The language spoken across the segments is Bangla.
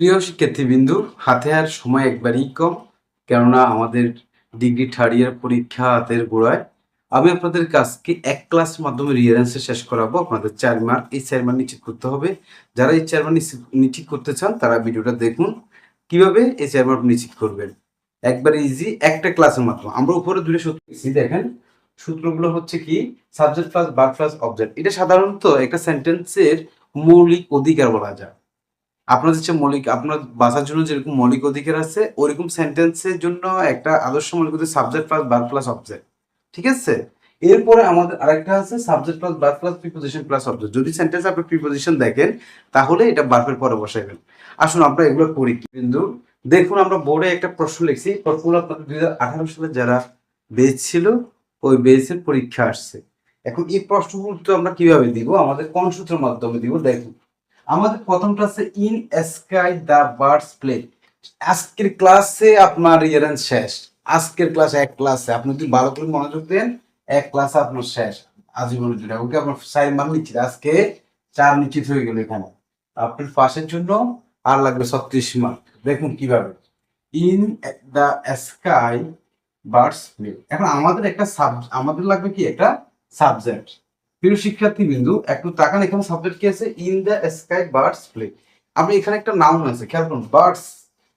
প্রিয় শিক্ষার্থীবৃন্দু, হাতে আর সময় একবারই কম, কেননা আমাদের ডিগ্রি থার্ড ইয়ার পরীক্ষা হাতের গোড়ায়। আমি আপনাদের আজকে এক ক্লাসের মাধ্যমে রিয়ারেন্সে শেষ করাবো। আপনাদের 4 মার্ক, এই 4 মার্ক নিশ্চিত করতে হবে। যারা এই 4 মার্ক নিশ্চিত করতে চান তারা ভিডিওটা দেখুন কিভাবে এই 4 মার্ক নিশ্চিত করবেন। একবার ইজি, একটা ক্লাসের মাধ্যমে। আমরা উপরে দুটো সূত্র লিখছি, দেখেন সূত্রগুলো হচ্ছে কি, subject plus verb plus object. এটা সাধারণত একটা সেন্টেন্সের মৌলিক অধিকার বলা যায়। আপনার হচ্ছে মৌলিক, আপনার বাসার জন্য যেরকম মৌলিক অধিকার আছে ওরকম সেন্টেন্সের জন্য একটা আদর্শ মৌলিক অধিকার subject plus verb plus object. ঠিক আছে, এরপরে আমাদের আরেকটা আছে subject plus verb plus preposition plus object. যদি সেন্টেন্স আপনি প্রিপোজিশন দেখেন তাহলে এটা ভার্বের পরে বসাইবেন। আসুন আমরা এগুলো করি। কিন্তু দেখুন, আমরা বোর্ডে একটা প্রশ্ন লিখছি। প্রশ্নগুলো আপনাদের 2018 সালে যারা বেচ ছিল ওই বেচের পরীক্ষা আসছে। এখন এই প্রশ্নগুলো তো আমরা কিভাবে দিব, আমাদের কোন সূত্রের মাধ্যমে দিব দেখুন। আমাদের প্রথমটা আছে in sky the birds play. আজকের ক্লাসে আপনার রিয়ারেন্স শেষ। আজকের ক্লাসে এক ক্লাসে আপনি যদি ভালো করে মনোযোগ দেন, এক ক্লাসে আপনার শেষ আজীবনের জন্য। ওকে আপনার 4 মার্ক নিশ্চিত, আজকে 4 নিশ্চিত হয়ে গেল। এখানে আপনার পাশের জন্য আর লাগবে 36 মার্ক। দেখুন কিভাবে in the sky birds play. এখন আমাদের একটা আমাদের লাগবে কি একটা সাবজেক্ট। প্রিয় শিক্ষার্থী বিন্দু একটু তাকান, এখানে সাবজেক্ট কি আছে, in the sky birds play. আমরা এখানে একটা নাউন আছে, খেয়াল করুন বার্ডস,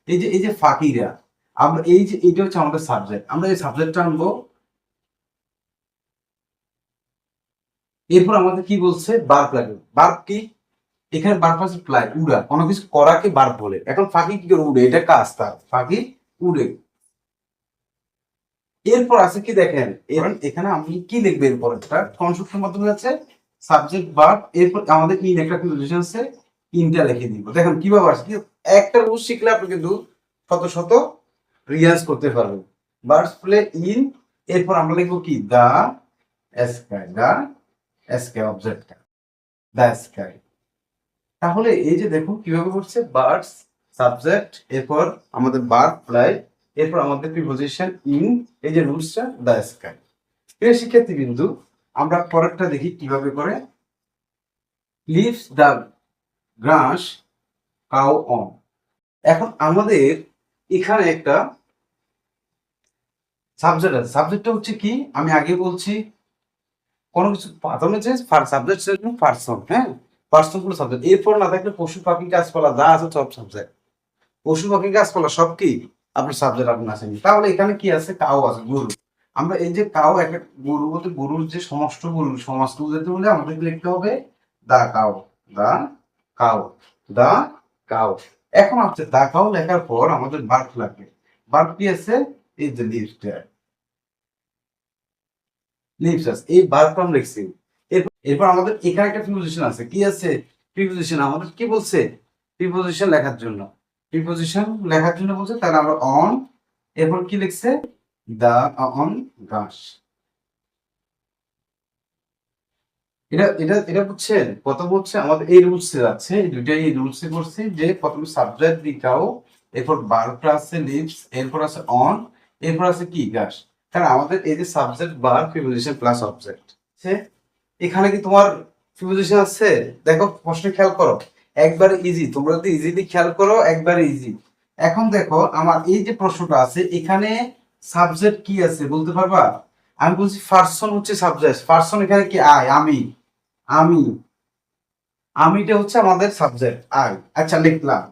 এই যে পাখিরা। আমরা এই যে এটা হচ্ছে আমাদের সাবজেক্ট, আমরা এই সাবজেক্টটা আনবো। এরপর আমাদের কি বলছে, বার্ব লাগবে। বার্ব কি, এখানে বার্ব আছে ফ্লাই, উড়া, কোনো কিছু করাকে বার্ব বলে। এখন পাখি কি করে উড়ে, এটা কাজ তার, পাখি উড়ে। এরপর আছে কি দেখেন, এখানে আমি কি লিখবো, এরপর একটা কনস্ট্রাকশন মাধ্যমে আছে সাবজেক্ট ভার্ব। এরপর আমাদের ইন একটা প্রিপোজিশন আছে, ইনটা লিখে দিব। দেখেন কিভাবে আসছে, একটা রুল শিখলে আপনি কিন্তু শত শত রিয়াজ করতে পারবেন। ভার্বস প্লে ইন, এরপর আমরা লিখবো কি the sky, the sky object, the sky. তাহলে এই যে দেখুন কিভাবে করছে, বার্ডস সাবজেক্ট, এরপর আমাদের ভার্ব প্লাই, এরপর আমাদের প্রিপোজিশন ইন, এই যে রুলসটা দা স্কাই। প্রিয় শিক্ষার্থী বিন্দু, আমরা পরেরটা দেখি কিভাবে করে। Leaves the grass cow on. এখন আমাদের এখানে একটা সাবজেক্ট আছে। সাবজেক্টটা হচ্ছে কি, আমি আগে বলছি কোনো কিছু প্রথমে যে সাবজেক্ট পার্সন, হ্যাঁ, পার্সন গুলো সাবজেক্ট। এরপর না থাকলে পশু পাখি গাছপালা যা আছে সব সাবজেক্ট। পশু পাখি গাছপালা সব কি আপনার সাবজেক্ট, আপনার আসেনি। তাহলে এখানে কি আছে, কাউ আছে, গরু। আমরা এই যে কাউ, একটা গরু বলতে গরুর যে সমস্ত গরু সমাজকে বুঝাতে হলে আমাদের লিখতে হবে the cow, the cow, the cow. এখন হচ্ছে দা কাউ লেখার পর আমাদের বার্ব লাগবে। বার্ব কি আছে, এই যে লিভসটা, লিভস আছে, এই বার্বটা আমরা লিখছি। এরপর আমাদের এখানে একটা প্রিপোজিশন আছে, কি আছে, প্রিপোজিশন আমাদের কি বলছে, প্রিপোজিশন লেখার জন্য। প্রিপোজিশন লেখার জন্য বলছে, তাহলে আমরা অন, এরপর কি লিখছে, দা অন ঘাস। এটা এটা এটা বুঝছেন, প্রথম হচ্ছে আমাদের এই রুলসে যাচ্ছে, এই দুইটাই এই রুলসে করছি যে প্রথমে সাবজেক্ট দিকাও, এরপর ভার্বটা আছে লিভস, এরপর আছে অন, এরপর আছে কি ঘাস। কারণ আমাদের এই যে subject verb preposition plus object, এখানে কি তোমার প্রিপোজিশন আছে, দেখো প্রশ্ন খেয়াল করো, একবারে ইজি। তোমরা যদি ইজিলি খেয়াল করো একবারে ইজি। এখন দেখো আমার এই যে প্রশ্নটা আছে, এখানে সাবজেক্ট কি আছে বলতে পারবা? আমি বলছি পারসন হচ্ছে সাবজেক্ট। পারসন এখানে কি, আই, আমি, আমি, আমিটা হচ্ছে আমাদের সাবজেক্ট আই। আচ্ছা লিখলাম,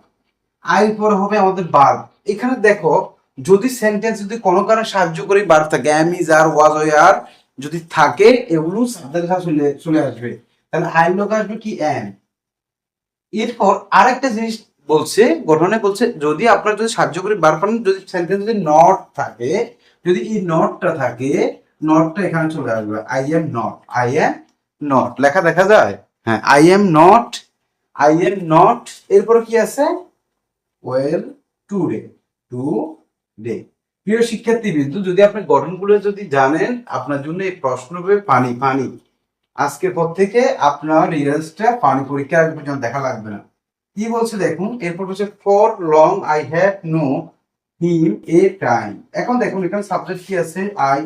আই পরে হবে আমাদের ভার্ব। এখানে দেখো, যদি সেন্টেন্স যদি কোনো কারণে সাহায্য করে ভার্ব থাকে, এম, ইজ, আর, ওয়াজ, আর যদি থাকে, এগুলো সাবজেক্ট চলে চলে আসবে। তাহলে আই লোক আসবে কি, এম। এরপর আরেকটা জিনিস বলছে, গঠনে বলছে, যদি আপনার যদি সাহায্য করে ভার্ব পান, যদি সেন্টেন্স যদি নট থাকে, যদি এই নটটা থাকে, নটটা এখানে চলে আসবে, I am not, I am not লেখা দেখা যায়। হ্যাঁ, I am not, I am not. এরপরে কি আছে, ওয়েল টুডে, টু ডে। প্রিয় শিক্ষার্থী বিন্দু, যদি আপনি গঠনগুলো যদি জানেন, আপনার জন্য এই প্রশ্ন হবে পানি পানি। আজকের পর থেকে আপনার রিজাল্টটা পানি পরীক্ষা আগে পর্যন্ত দেখা লাগবে না। কি বলছে দেখুন, এরপর হচ্ছে for long I have know him A time. এখন দেখুন এখানে সাবজেক্ট কি আছে, আই।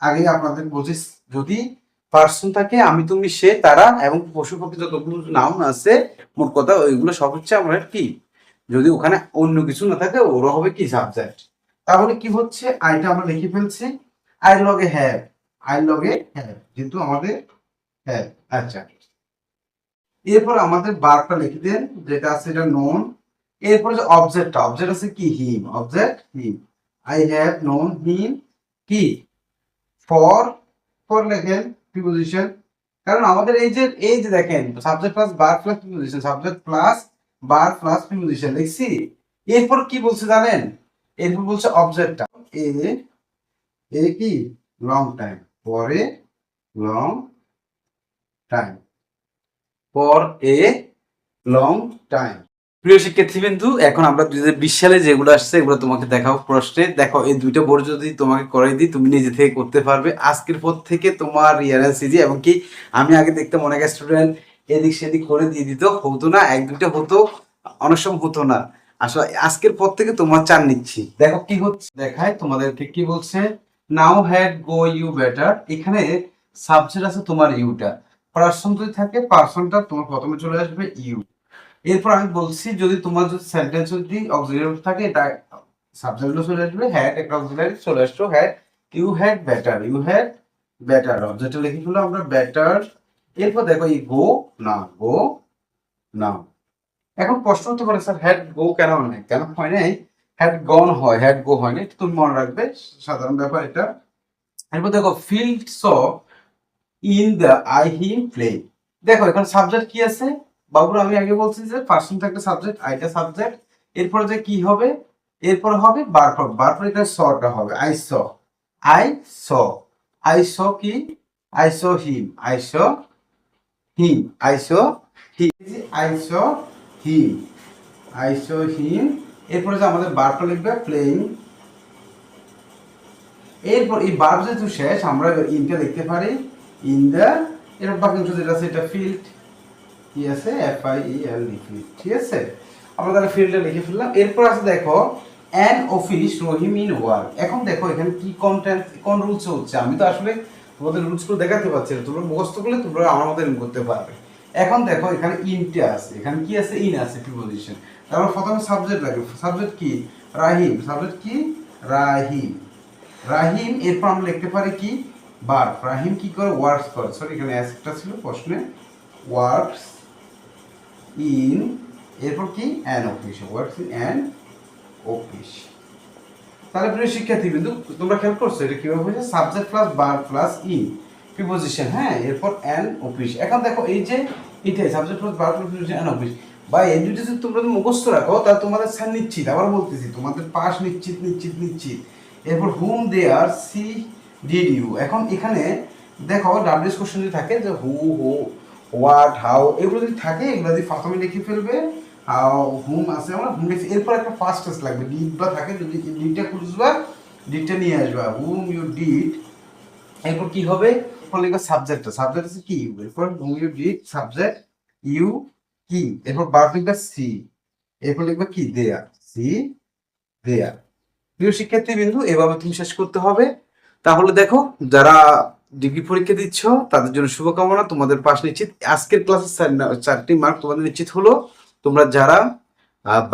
আগে আপনাদের বলছি, যদি পার্সন থাকে আমি তুমি সে তারা, এবং পশু পাখি যতগুলো নাউন আছে মোট কথা ওইগুলো সব হচ্ছে আমরা কি যদি ওখানে অন্য কিছু না থাকে ওরা হবে কি সাবজেক্ট। তাহলে কি হচ্ছে, আইটা আমরা লিখে ফেলছি, আই লগে হ্যাভ, আই লগে হ্যাভ যেহেতু আমাদের হ্যাভ। আচ্ছা, এরপর আমাদের বারটা লিখে দেন যেটা আছে এটা নোন। এরপর যে অবজেক্টটা, অবজেক্ট আছে কি him, object him. I have known him কি ফর, ফর লেখেন প্রিপোজিশন। কারণ আমাদের এই যে দেখেন সাবজেক্ট প্লাস বার প্লাস প্রিপোজিশন, সাবজেক্ট প্লাস বার প্লাস প্রিপোজিশন লিখছি। এরপর কি বলছে জানেন, এরপর বলছে অবজেক্টটা এ, এ কি লং টাইম, পরে long time, for a long time. প্রিয় শিক্ষার্থীবৃন্দু, এখন আমরা 2020 সালে যেগুলো আসছে এগুলো তোমাকে দেখাও প্রশ্নে। দেখো এই দুইটা বোর্ড যদি তোমাকে করাই দিই তুমি নিজে থেকে করতে পারবে। আজকের পর থেকে তোমার রিয়ারেন্স ইজি, এবং কি আমি আগে দেখতাম অনেক স্টুডেন্ট এদিক সেদিক করে দিয়ে দিত, হতো না, এক দুইটা হতো, অনেক সময় হতো না। আসলে আজকের পর থেকে তোমার চান নিচ্ছি। দেখো কি হচ্ছে দেখায় তোমাদেরকে, কি বলছে, নাও হ্যাড গো ইউ বেটার। এখানে সাবজেক্ট আছে তোমার ইউটা, পার্সন যদি থাকে পার্সনটা তোমার প্রথমে চলে আসবে ইউ। এরপর আমি বলছি যদি তোমার যদি সেন্টেন্স যদি অক্সিলারি থাকে এটা সাবজেক্টও চলে আসবে, হ্যাড একটা অক্সিলারি চলে আসলো, had you had better, you had better যেটা লিখে ফেলো আমরা বেটার। এরপর দেখো এই গো না, গো না। এখন প্রশ্ন হতে পারে স্যার হ্যাড গো কেন হয় নাই, কেন হয় নাই, হ্যাড গন হয়, হ্যাড গো হয় না, এটা তুমি মনে রাখবে, সাধারণ ব্যাপার এটা। এরপর দেখো field saw in the I him play. দেখো এখানে সাবজেক্ট কি আছে বাবুর, আমি আগে বলছি যে পার্সন থাকলে সাবজেক্ট, আইটা সাবজেক্ট, এরপরে যে কি হবে, এরপর হবে বারফর, বারফর এটা সটা হবে, I saw, I saw, I saw কি, I saw him, I saw him, I saw him, I saw him, I saw him. এরপরে যে আমাদের বারফর লিখবে প্লেইং। এরপর এই বার্ব যেহেতু শেষ আমরা ইনটা লিখতে পারি ইন দ্য, এর বাক্যাংশ যেটা আছে এটা ফিল্ড, কি আছে F I E L D, field, ঠিক আছে। আমরা তাহলে ফিল্ডে লিখে ফেললাম। এরপর আছে দেখো an office Rahim in work. এখন দেখো এখানে কি কন্টেন্ট, কোন রুলস হচ্ছে, আমি তো আসলে তোমাদের রুলসগুলো দেখাতে পারছি না, তোমরা মুখস্থ করলে তোমরা আমার মতো করতে পারবে। এখন দেখো এখানে ইনটা আছে, এখানে কি আছে ইন আছে প্রিপোজিশন। তারপর প্রথমে সাবজেক্ট লাগবে, সাবজেক্ট কি রাহিম, সাবজেক্ট কি রাহিম, রাহিম। এরপর আমরা লিখতে পারি কি ভার্ব, রাহিম কি করে ওয়ার্কস করে, সরি এখানে একটা ছিল প্রশ্নে, ওয়ার্কস ইন, এরপর কি an office, works in an office. তাহলে প্রিয় শিক্ষার্থী বিন্দু তোমরা খেয়াল করছো এটা কিভাবে হয়েছে, subject plus verb plus in preposition, হ্যাঁ, এরপর অ্যান অফিস। এখন দেখো এই যে এটাই subject plus verb plus preposition an office, বা এই দুটো যদি তোমরা মুখস্থ রাখো তা তোমাদের স্যার নিশ্চিত, আবার বলতেছি তোমাদের পাস নিশ্চিত নিশ্চিত নিশ্চিত। এরপর হুম দে আর সি ডিড ইউ। এখন এখানে দেখো ডাব্লিউএস কোশ্চেন যদি থাকে যে হু হু হোয়াট হাউ এগুলো যদি থাকে এগুলো যদি প্রথমে লিখে ফেলবে, হাউ হুম আছে আমরা হুম লিখছি, এরপর একটা ফার্স্ট টেস্ট লাগবে ডিড বা থাকে, যদি ডিডটা খুঁজবা ডিডটা নিয়ে আসবা, হুম ইউ ডিড। এরপর কি হবে, এরপর লিখবে সাবজেক্টটা, সাবজেক্ট আছে কি ইউ, এরপর হুম ইউ ডিড সাবজেক্ট ইউ কি, এরপর ভার্ব লিখবে সি, এরপর লিখবে কি দেয়ার, সি দেয়ার। প্রিয় শিক্ষার্থী বিন্দু এভাবে তুমি শেষ করতে হবে। তাহলে দেখো যারা ডিগ্রি পরীক্ষা দিচ্ছ তাদের জন্য শুভকামনা, তোমাদের পাস নিশ্চিত। আজকের ক্লাসে 4টি মার্ক তোমাদের নিশ্চিত হলো। তোমরা যারা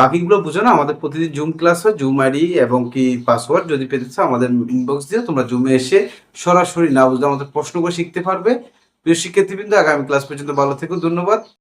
বাকিগুলো বুঝো না, আমাদের প্রতিদিন জুম ক্লাস হয়, জুম আইডি এবং কি পাসওয়ার্ড যদি পেতে চাও আমাদের ইনবক্স দিয়ে তোমরা জুমে এসে সরাসরি না বুঝলে আমাদের প্রশ্ন করে শিখতে পারবে। প্রিয় শিক্ষার্থীবৃন্দ আগামী ক্লাস পর্যন্ত ভালো থেকো, ধন্যবাদ।